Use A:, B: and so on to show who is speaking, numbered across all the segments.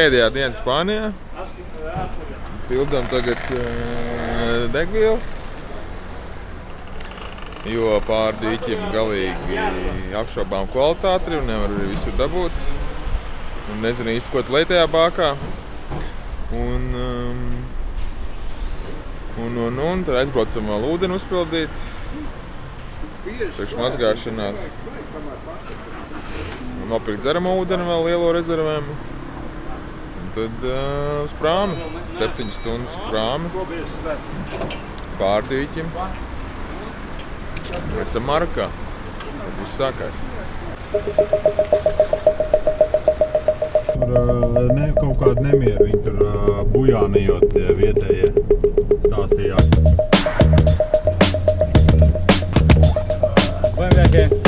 A: pēdējā diena Spānijā. Pildām tagad degvielu, jo pār dīķiem galīgi apšaubām kvalitāti un nevar visu dabūt. Un nezinu īsti, ko tu lej tajā bākā. Un tad aizbraucam vēl ūdeni uzpildīt. Priekš mazgāšanās. Nopirkt dzeramo ūdeni vēl lielo rezervējumu. Un tad uz prāmi. 7 stundas prāmi. Pār dīķim. Mēs esam Marokā. Tad viss sākās.
B: Tur kaut kādu nemieru. Viņi tur bujānījot vietējie stāstījās. Vai vienkārši?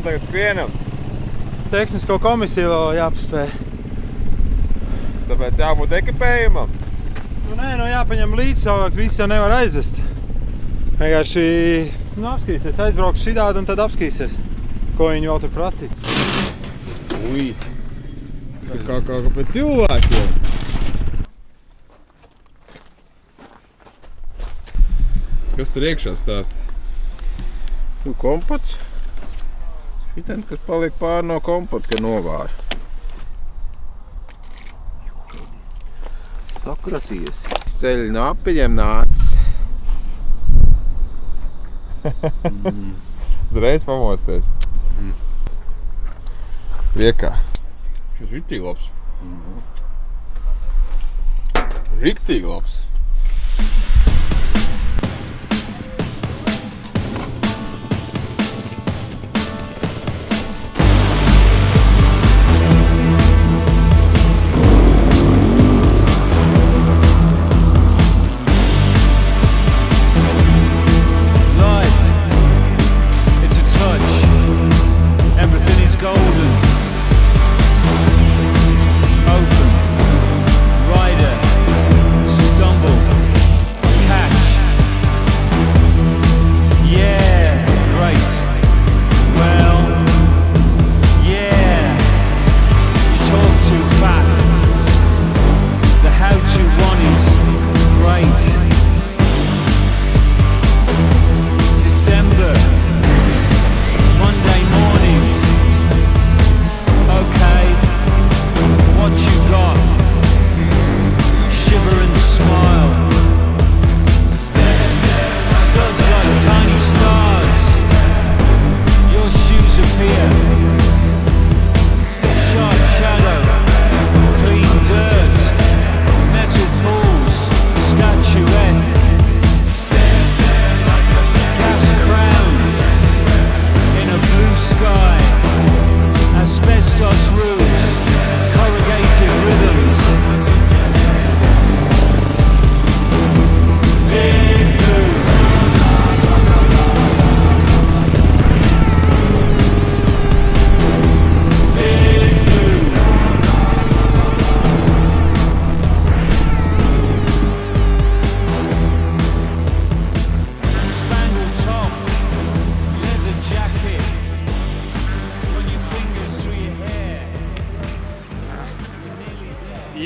A: Tagad skrienam.
B: Tehnisko komisiju vēl jāpaspēj.
A: Tāpēc jābūt ekipējumam.
B: Jāpaņem līdzi, savāk viss jau nevar aizvest. Vienkārši apskīsies, aizbrauks šitādi un tad apskīsies, ko viņi vēl tur prasīs.
A: Ui, tur kā pēc cilvēkiem. Kas tur iekšā stāsti?
C: Kompots. Šitien, kas paliek pāri no kompota, ka novāra. Sakraties. Ceļi no apiņiem nācis.
A: Uzreiz pamosties. Priekā. Šis riktīgi labs. Riktīgi labs.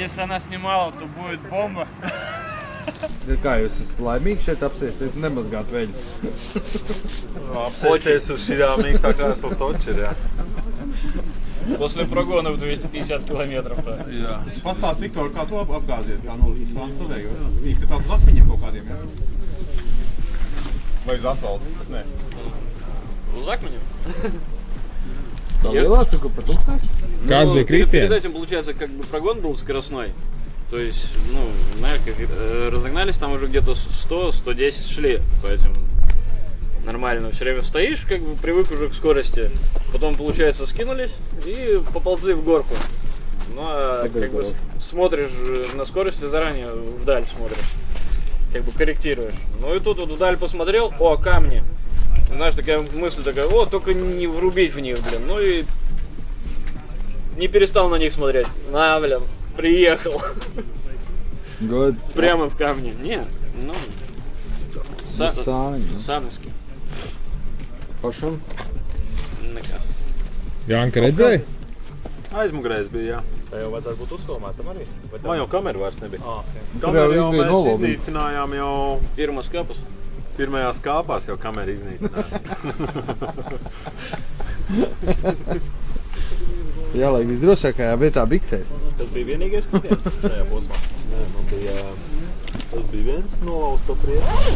D: Если она снимала, то будет бомба.
B: Kā jūs esat laimīgi šeit apsēsties, nemazgāt veļu? Apsēsties uz šitā mīkstākā asfaltoči ir, jā.
D: После прогонов 250 километров-то.
E: Pastāst, Viktor, kā tu apgāzies, kā no Islāns savējo? Viņš ka tāds uz akmeņiem kaut kādiem, jā?
A: Vai uz asfaltu? Nē.
E: Uz akmeņiem.
C: Tā lielā, tu pa tūkstnes?
A: Kāds bija
E: Перед
A: kritiens?
E: этим, получается, как бы прогон был скоростной. То есть, ну, знаешь, как разогнались, там уже где-то 100-110 шли по этим. Нормально. Все время стоишь, как бы привык уже к скорости. Потом, получается, скинулись и поползли в горку. Ну, а как бы смотришь на скорости заранее, вдаль смотришь. Как бы корректируешь. Ну и тут вот вдаль посмотрел, о, камни. Знаешь, такая мысль такая, о, только не врубить в них, блин. Ну и не перестал на них смотреть. На, блин, приехал.
C: Good.
E: Прямо в камни. Не, ну...
C: Sāņi.
E: Sāniski.
C: Pašam?
E: Nekas.
A: Jānka redzēja?
B: Aizmugurēs bija, jā.
F: Tā jau vajadzētu būt uzfilmētam arī.
B: Man jau kamera vairs nebija.
F: Okay.
B: Kameru jau
C: viss bija
B: mēs
C: nolobīts.
B: iznīcinājām jau
E: Pirmas kapus.
B: pirmajās kāpās, jau kameru iznīcinājām.
C: Jāliek visdrošākajā vietā biksēs.
F: Tas bija vienīgais kritiens šajā posmā.
B: Nē, man bija, tas bija viens nolauz to priekšu.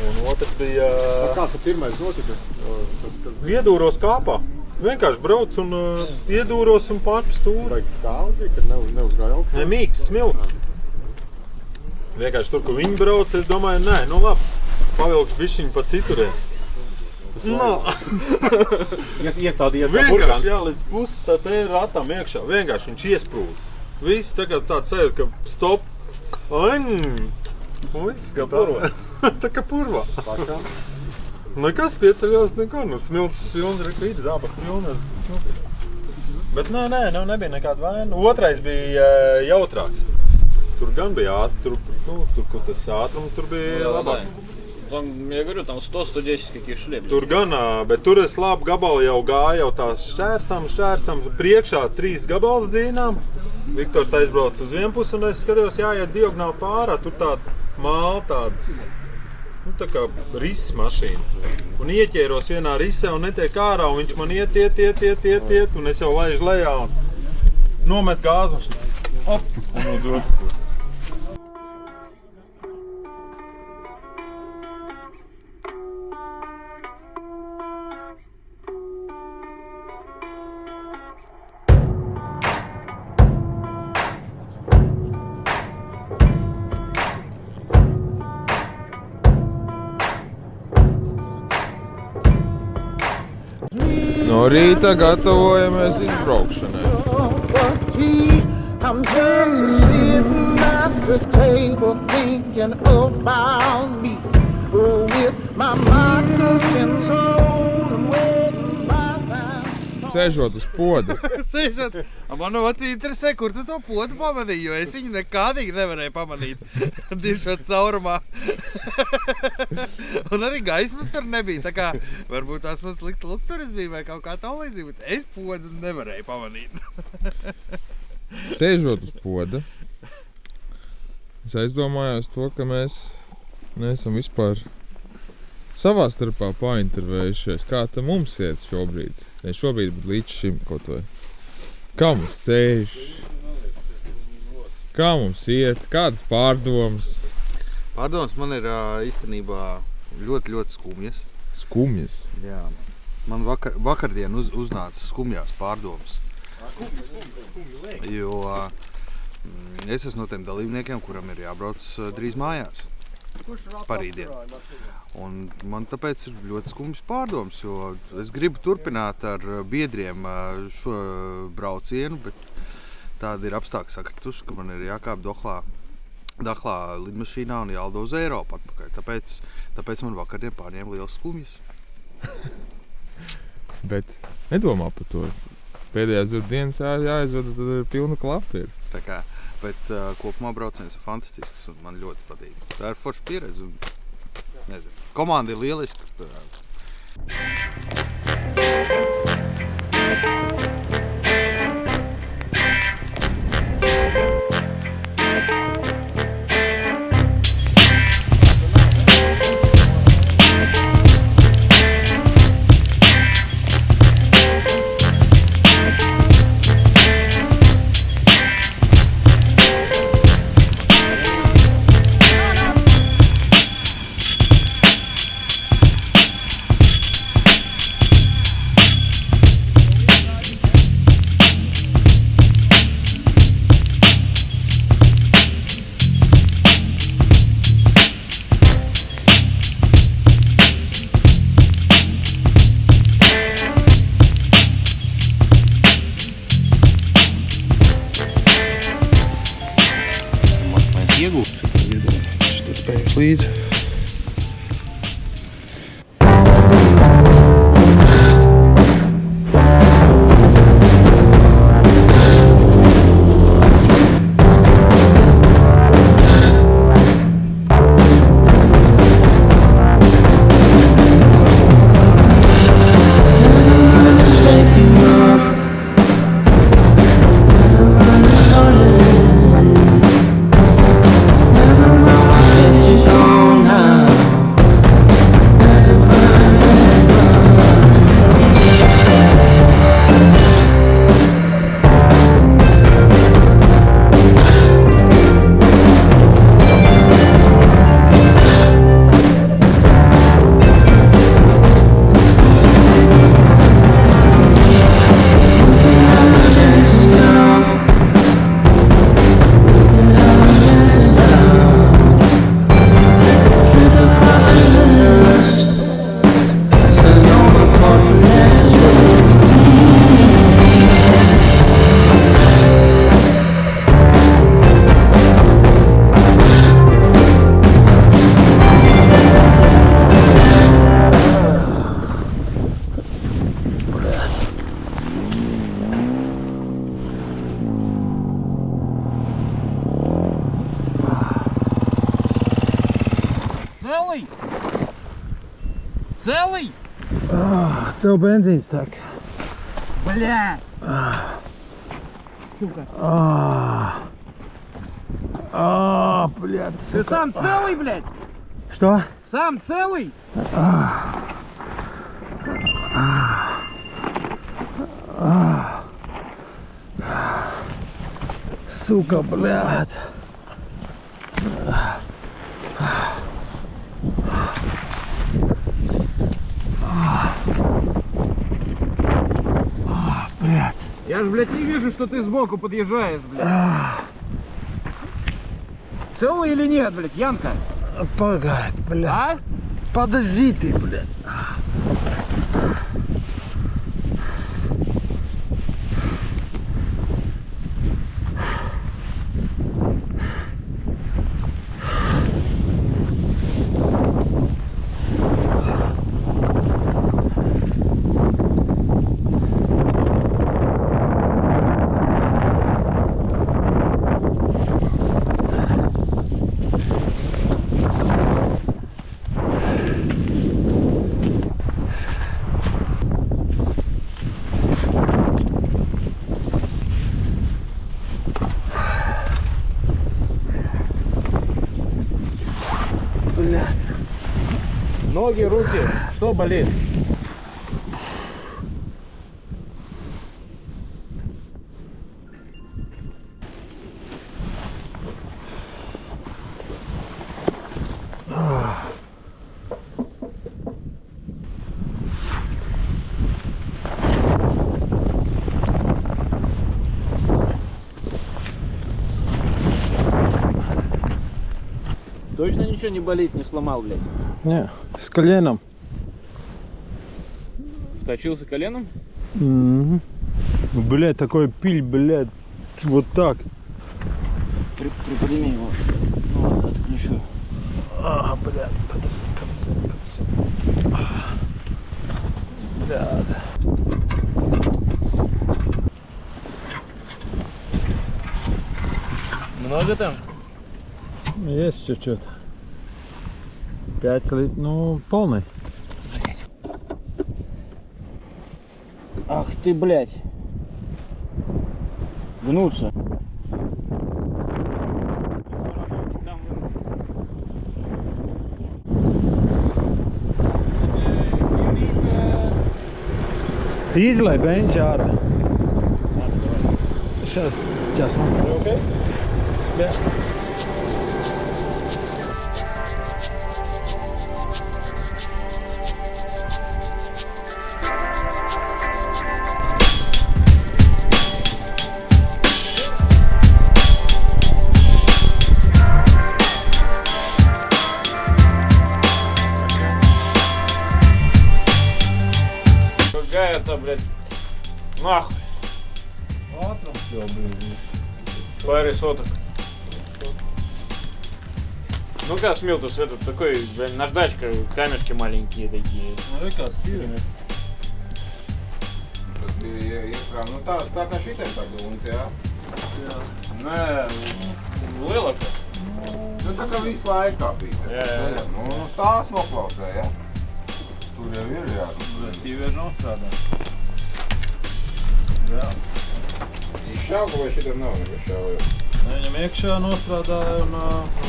B: Un otrs bija...
F: Kāds ir pirmais notika?
B: Iedūros kāpā. Vienkārši brauc un iedūros un pārp stūri.
F: Vajag stāvi bija, kad neuzgāja augšā.
B: Ne, mīks, smilts. Vienkārši tur, kur viņi brauc, es domāju, nē, nu labi, pavilkšu bišķiņu pa citurien. No.
F: Iestādījies kā
B: Vienkārši,
F: burkāns.
B: jā, līdz pusi tā te ratam iekšā. Vienkārši viņš iesprūda. Viss tagad tāds sajūt, ka stop. Viss
F: Kā purvā.
B: Tā kā purvā.
F: Pašām.
B: Nekas pieceļos neko, nu smilts pilns, rekrīts, zābak pilns. Bet nē, nebija nekāda vaina. Otrais bija jautrāks. Tur gan bija ātri, tur, kur tas ātrums, tur bija labāks.
E: Там, я говорю, там 100-110 каких шли.
B: Tur gan, bet tur es labu gabalu jau gāju, jau tās šķērstam, priekšā 3 gabals dzīnām. Viktors aizbrauc uz vienpusi un es skatījos, jāiet diagonāli pārā, tur tāda māla tāds, nu tā kā rises mašīna. Un ieķēros vienā risē un netiek ārā, un viņš man iet, un es jau laižu lejā un nomet gāzu un op, un uz otru pusi.
A: No rīta gatavojamies izbraukšanai.
G: I'm just sitting at the table thinking about me with my moccasins on and waiting by time.
A: Sēžot uz poda.
B: Sēžot, man interesē, kur tu to podu pamanīji, jo es viņu nekādīgi nevarēju pamanīt. Dišot caurumā. Un arī gaismas tur nebija, tā kā varbūt tās man slikts lukturis bija vai kaut kā tam līdzīgi, bet es podu nevarēju pamanīt.
A: Sēžot uz poda, es aizdomājos to, ka mēs neesam vispār savā starpā paintervējušies, kā te mums iet šobrīd. Ne šobrīd, bet līdz šim kaut vai. Kā mums sēž? Kā mums iet? Kādas pārdomas?
H: Pārdomas man ir īstenībā ļoti skumjas.
A: Skumjas?
H: Jā. Man vakardien uznāca skumjās pārdomas. Jo es esmu no tiem dalībniekiem, kuram ir jābrauc drīz mājās. Parīdien. Un man tāpēc ir ļoti skumjas pārdomas, jo es gribu turpināt ar biedriem šo braucienu, bet tādi ir apstākļi sakrituši, ka man ir jākāp Dahlā lidmašīnā un jālido uz Eiropu atpakaļ. Tāpēc man vakardien pārņēma liels skumjas.
A: Bet nedomā par to. Pēdējās 2 dienas jāizvada, tad ir pilna klapa ir.
H: Tā kā, bet kopumā brauciens ir fantastisks un man ļoti patīk. Tā ir forša pieredze un, nezinu, komanda ir lieliska.
C: iegūt. Šis spējas līdzi.
D: Целый? Целый?
C: Tev benzīns tak.
D: Бля! Сука.
C: Блядь.
D: Ты сам целый, блядь?
C: Что?
D: Сам целый?
C: Сука, блядь. Блядь.
D: Я ж, блядь, не вижу, что ты сбоку подъезжаешь, блядь. Целый или нет, блядь, Янка?
C: Погодь, блядь.
D: А?
C: Подожди ты, блядь.
D: Ноги, руки, что болит? Точно ничего не болит, не сломал, блядь?
C: Не, с коленом.
D: Вточился коленом?
C: Блядь, такой пиль, блядь. Вот так.
D: Приподними его. Ну, отключу.
C: Блядь, блядь.
D: Много там?
C: Есть чуть-чуть. 5 литров, ну, полный.
D: Ах ты, блядь. Гнуться.
C: Izlai bench ārā. Сейчас, man.
D: Okay? Какая-то, блядь, нахуй.
C: Ātrums jau bija.
D: Pāris sotок.
E: Ну как Смилтус, этот такой, блин, наждачка, камешки маленькие такие.
B: Nu, kā spīri.
C: Tas bija iekrām, nu tā kā šitiem tā gulns, jā?
E: Nē, lielāka.
C: Nu tā kā visu laikā bija.
E: Jā.
C: Nu stāsts noklausē, jā? Tur jau ir, jā.
B: Tīvi ir nostrādā. Jā.
C: Izšauka vai šitam nav nekas šauja?
B: Viņam iekšā nostrādāja un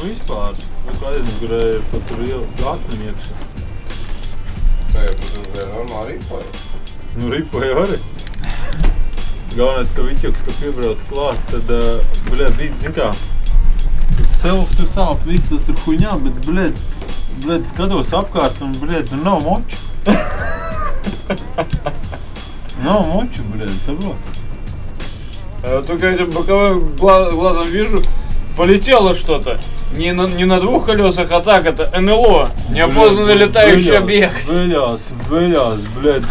B: vispār. Nu, kā aizmugurē ir pat tur akmeņi iekšā.
C: Tā jau tur bija normāli ripoja.
B: Nu, ripoja arī. Galvenais, ka Viķuks, ka piebrauc klāt, tad, bija, zin kā, tas cels tur sāp, viss tas tur huņā, bet, skatos apkārt un, tur nav moču. Nav močу, saprot.
E: Только этим боковым глазом вижу, полетело что-то. Не на двух колесах, а так, это НЛО. Неопознанный летающий объект.
B: Veļās,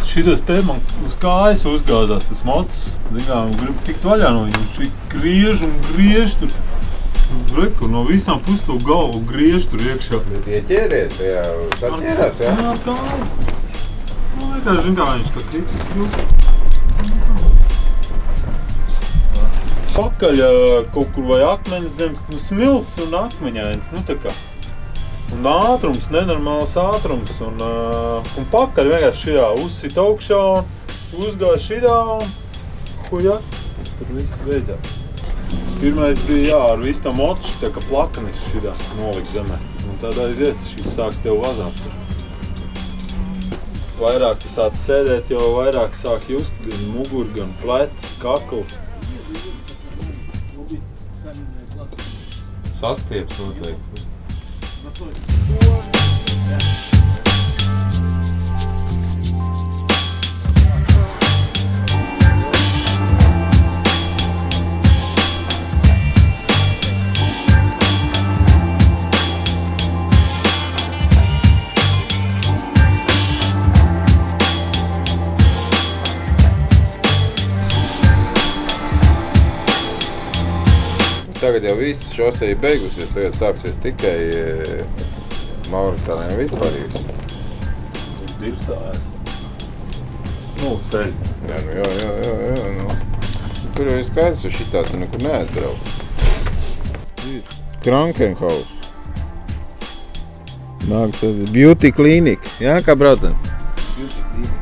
B: šitas te man uz kājas uzgāzās tas mocis. Zinām, gribu tikt vaļā no viņu. Šī griež tur. Reku, no visām pus to galvu griež tur iekšā.
C: Bet ieķēries, jā, saķērās, jā?
B: Jā, kā. Nu, vienkārši, zin kā viņš kā krīt. Pakaļ kaut kur vai akmeņas zemes, nu smilts un akmeņains, nu tā kā. Un ātrums, nenormāls ātrums un pakaļ vienkārši šajā uzsit augšā un uzgāja šitā un hujak, tad viss beidzās. Pirmais bija jā, ar visu tā moču, tā kā plakanis šitā nolikt zemē. Un tad aiziet, šis sāk tev vazāt tur. Vairāk tu sāc sēdēt, jau vairāk sāk just gan mugur, gan pleci, kakls.
C: Sastieps noteikti. Tagad jau viss šoseja beigusies, tagad sāksies tikai Mauritānija vidparība.
B: Dirsājās. Nu, ceļ.
C: Jā, nu. Tur jau ir skaidrs, ka šitā tu nekur neatbrauc. Krankenhaus. Nāk, tas ir beauty clinic. Jā, kā braucam? Beauty clinic.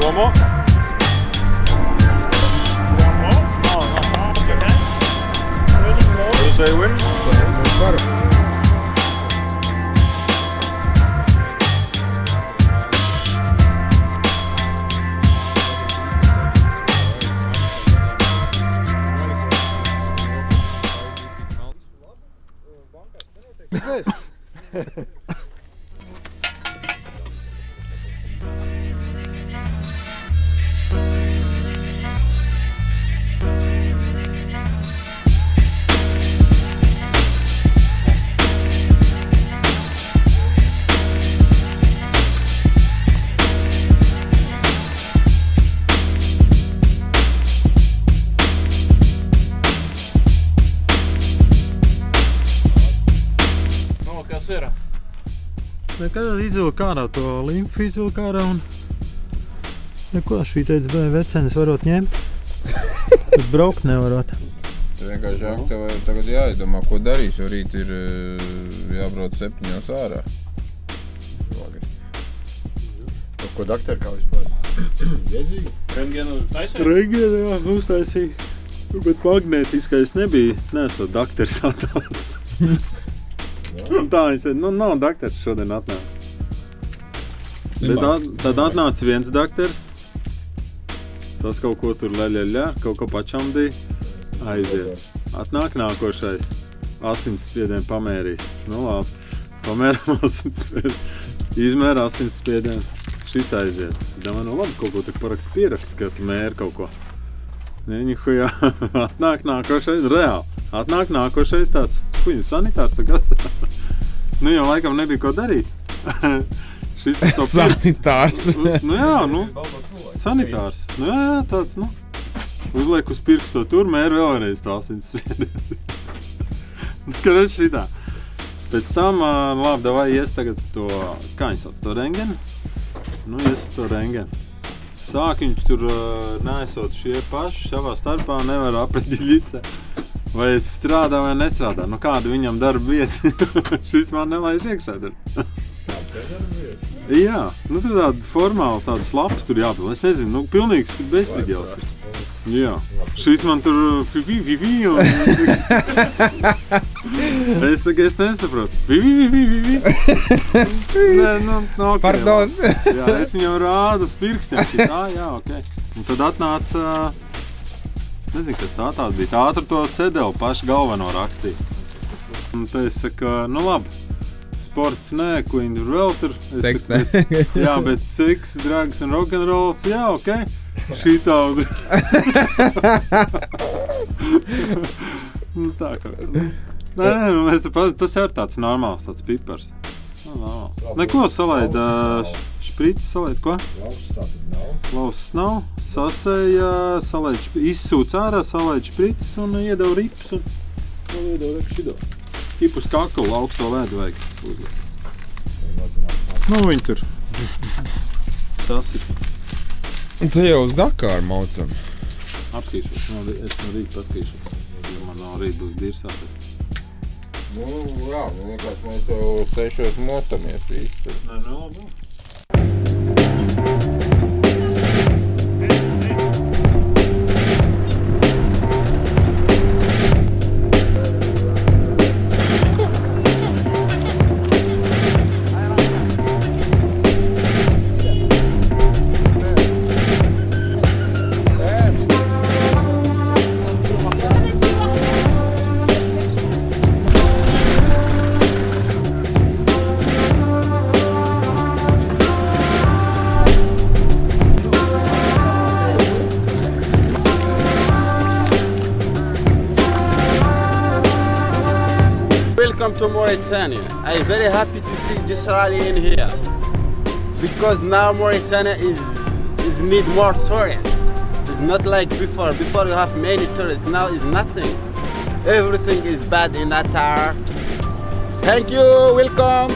B: One more. You say when? Nekad izvilka ārā to limfu, izvilka ārā un neko, šī teica, vecenis varot ņemt, bet braukt nevarot.
C: Tu vienkārši žāk, tev tagad jāizdomā, ko darīs, jo rīt ir jābrauc 7 ārā.
F: Ko daktari kā vispār? Iedzīgi?
E: Rentgenu taisēja?
B: Rentgenu, jā, uztaisīja, bet magnētiskais nebija, nesot dakteris atnācis. Un tā viņš teica, nu nav dakteris šodien atnācis. Bet tad atnāca viens dakteris, tas kaut ko tur leļaļā, kaut ko pačamdīja, aiziet. Atnāk nākošais, asinsspiedienu pamērīs. Nu labi, pamēram asinsspiedienu, izmēra asinsspiedienu, šis aiziet. Domāju, nu labi, kaut ko tik pierakst, ka tu mēri kaut ko. Viņi hujā, atnāk nākošais, reāli. Atnāk nākošais tāds, sanitārs tagad. Nu jau laikam nebija ko darīt. Šis ir to
A: Sanitārs.
B: Nu jā, nu, sanitārs. Nu jā, tāds, nu. Uzliek uz pirkstu to tur, mēru vēlreiz to asins spiedienu. Karoči šitā. Pēc tam, labi, davai ies tagad to, kā viņi sauc, to rengenu? Nu, ies to rengenu. Sāk viņš tur neesot šie paši savā starpā, nevar apreģiļice. Vai es strādā vai nestrādā. Nu, kāda viņam darba vieta? Šis man nelaiž iekšā tur. Jā, nu tur tāda formāla, tādas lapas tur jāpild. Es nezinu, nu, pilnīgs bezpriģēls ir. Jā, šis man tur fifi un... Es saku, es nesaprotu. Fifi. Nē, nu, ok.
A: Pardon.
B: Jā, es viņam rādu uz pirkstiem šitā, jā, ok. Un tad atnāca, nezinu, kas tā bija. Tā tur to cedelu pašu galveno rakstīja. Un tad es saku, nu labi, sports nē, ko viņi tur vēl tur.
A: Seks nē.
B: Jā, bet seks, drugs un rock'n'rolls, jā, ok. Šī tāda. Nu tā kā. Nē, nu mēs te tas ir tāds normāls, tāds pipars. Normāls. Neko salaid, špricis salaid, ko? Lausas nav. Sasēja, salaid, izsūc ārā, salaid špricis un iedeva rips un iedeva rekšido. Kipus kakulu augsto vēdu vajag uzliek. Nu viņi tur sasit.
A: Un tu jau uz Dakāru maucam.
B: Apskīšos, es no rīta paskīšos, jo man no rīta būs dirsāti.
C: Nu, jā, man liekas, mēs jau 6 mostamies visi.
B: Nē, labi.
F: Welcome to Mauritania. I'm very happy to see this rally in here because now Mauritania is need more tourists. It's not like before. Before you have many tourists, now is nothing. Everything is bad in Atar. Thank you. Welcome.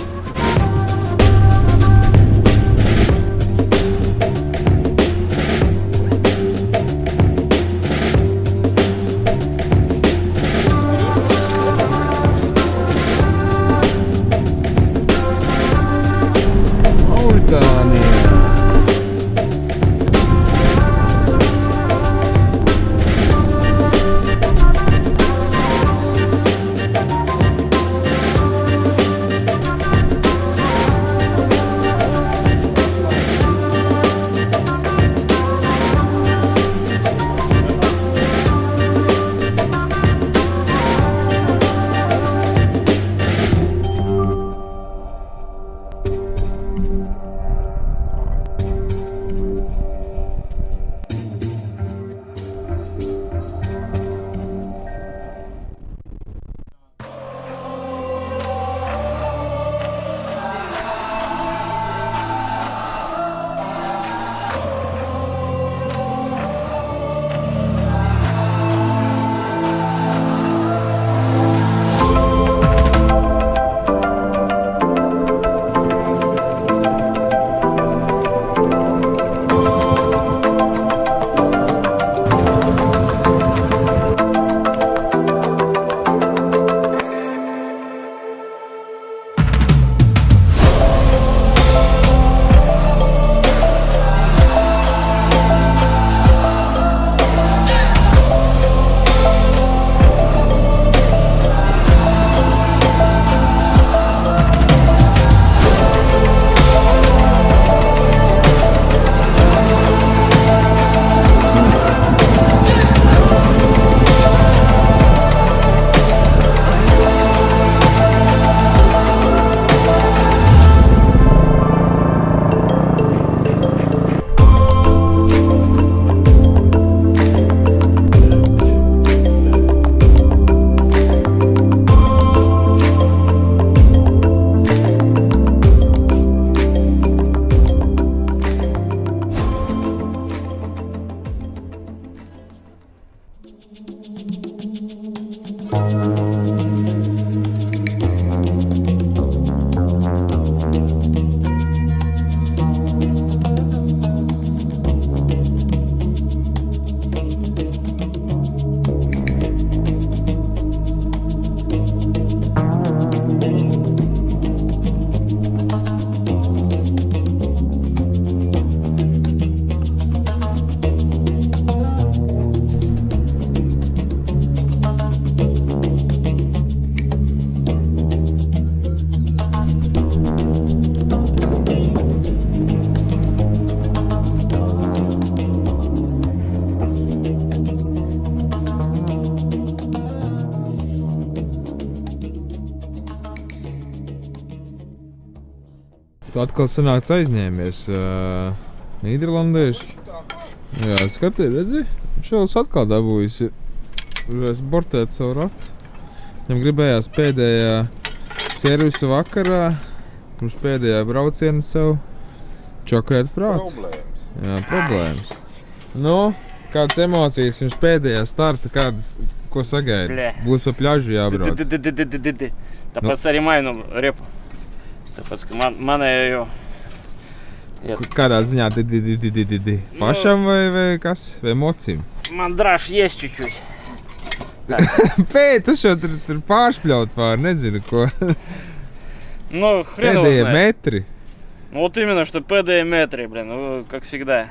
A: Tu atkal sanāc aizņēmies nīderlandieši. Jā, skaties, redzi? Šels atkal dabūjis ir bortēt savu ratu. Viņam gribējās pēdējā servisa vakarā, pirms pēdējā brauciena sev čokēt prātu.
C: Problēmas.
A: Jā, problēmas. Nu, kādas emocijas jums pēdējā starta, kādas, ko sagaida?
D: Bļē.
A: Būs pa pļažu jābrauc.
D: Tāpēc arī mainu repu. Tāpēc, ka manējo...
A: Kādā ziņā pašam vai kas? Vai mocim?
D: Мандраж есть чуть-чуть.
A: Pēc, tas jau tur pāršpļaut pār, nezinu ko.
D: Ну, хрен его
A: Pēdējie
D: знает.
A: metri.
D: Ну, вот именно, что пэдые метры, блин, ну, как всегда.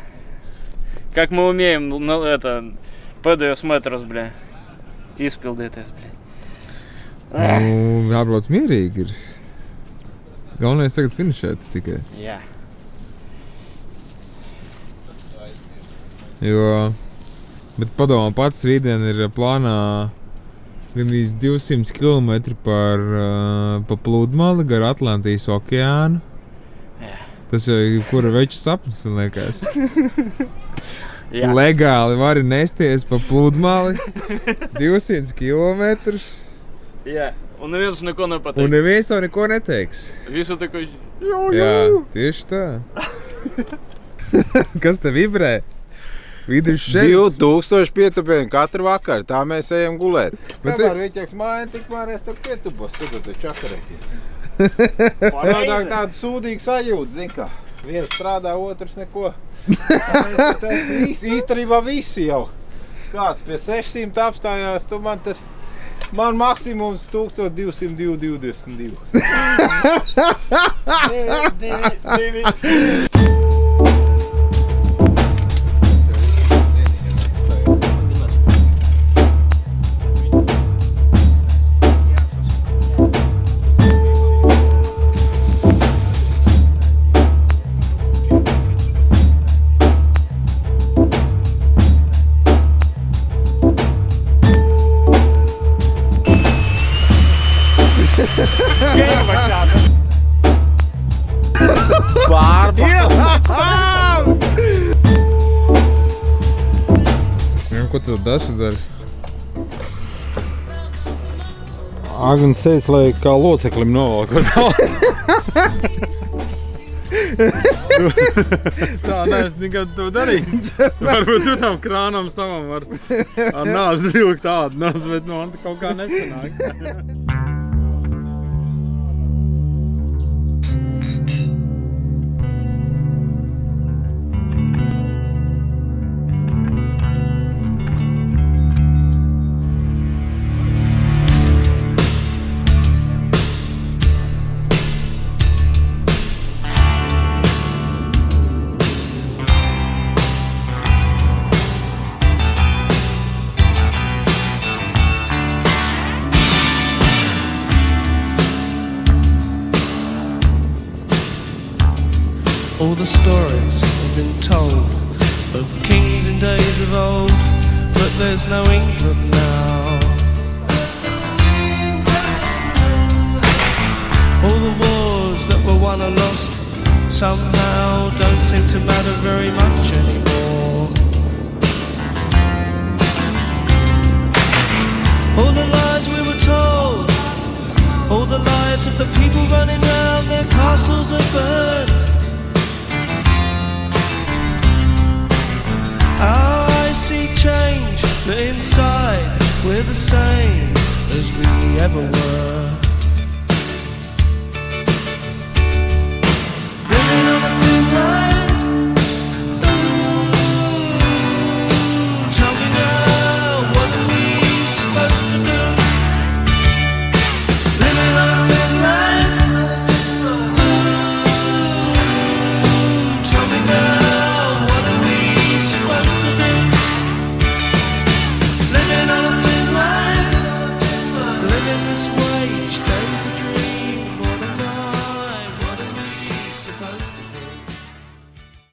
D: Как мы умеем, ну, это, пэдējos metrus, блин, izpildīties, блин.
A: Nu, jābrauc mierīgi ir. Galvenais tagad finišēt tikai.
D: Jā.
A: Jo, bet padomā pats rītdien ir plānā gandrīz 200 km pa pludmali gar Atlantijas okeānu.
D: Jā.
A: Tas jau ir kura veču sapnis, man liekas.
D: Jā.
A: Legāli vari nesties pa pludmali 200 km.
D: Jā. Un neviens neko
A: Un
D: nepateiks.
A: neviens tev neko neteiks.
D: Visu tikai...
A: Jā, tieši tā. Kas te vibrē? Vidus šeit.
C: 2000 pietupienu katru vakaru, tā mēs ejam gulēt.
A: Bet
C: Kamēr Viķeks māja, tikmēr es tur pietupos, skatoties čakarēties. Sādāk tāda sūdīga sajūta, zin kā. Viens strādā, otrs neko. Īstenībā visi jau. Kāds pie 600 apstājās, tu man maksimums 1222.
A: Ko tu daži dari?
B: Agnes teica, lai kā loceklim novalk ar tādu. Tā neesmu nekad to darījis. Varbūt tu tam krānam savam ar nāzi vilkt tādu nāzi, bet man kaut kā nesanāk.
I: All the stories have been told of kings in days of old, but there's no England now. All the wars that were won and lost somehow don't seem to matter very much anymore. All the lies we were told, all the lives of the people running round, their castles are burned. I see change, but inside we're the same as we ever were. Living on a thin line. Ooh, tell me now, what are we supposed to do? Living on a thin line. Ooh, tell me now, what are we supposed to do? Living on a thin line. Living this way, each day's a dream.